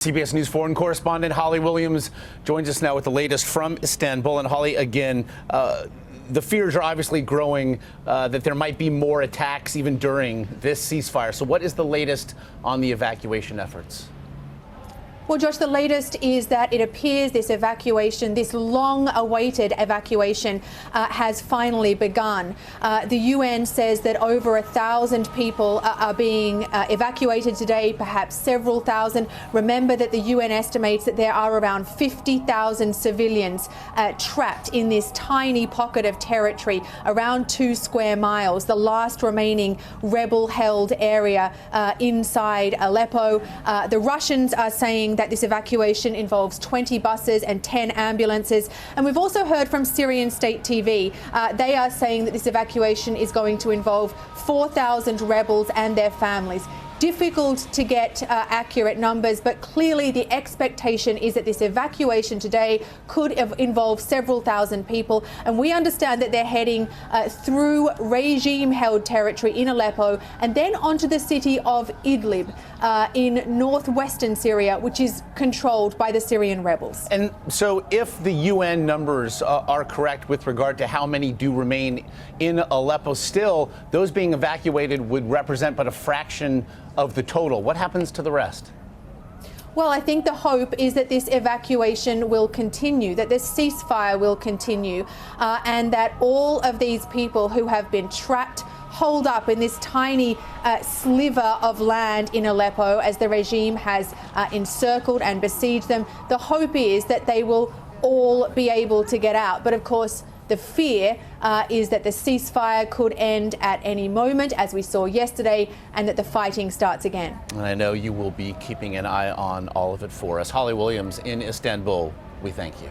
CBS News foreign correspondent Holly Williams joins us now with the latest from Istanbul. And Holly, again, the fears are obviously growing that there might be more attacks even during this ceasefire. So what is the latest on the evacuation efforts? Well, Josh, the latest is that it appears this evacuation, this long-awaited evacuation, has finally begun. The UN says that over 1,000 people are being evacuated today, perhaps several thousand. Remember that the UN estimates that there are around 50,000 civilians trapped in this tiny pocket of territory, around 2 square miles, the last remaining rebel-held area inside Aleppo. The Russians are saying that this evacuation involves 20 buses and 10 ambulances. And we've also heard from Syrian state TV. They are saying that this evacuation is going to involve 4,000 rebels and their families. Difficult to get accurate numbers, but clearly the expectation is that this evacuation today could involve several thousand people. And we understand that they're heading through regime-held territory in Aleppo and then onto the city of Idlib in northwestern Syria, which is controlled by the Syrian rebels. And so if the UN numbers are correct with regard to how many do remain in Aleppo, still, those being evacuated would represent but a fraction of the total. What happens to the rest? Well, I think the hope is that this evacuation will continue, that this ceasefire will continue, and that all of these people who have been trapped, holed up in this tiny sliver of land in Aleppo as the regime has encircled and besieged them, the hope is that they will all be able to get out. But of course, the fear is that the ceasefire could end at any moment, as we saw yesterday, and that the fighting starts again. And I know you will be keeping an eye on all of it for us. Holly Williams in Istanbul, we thank you.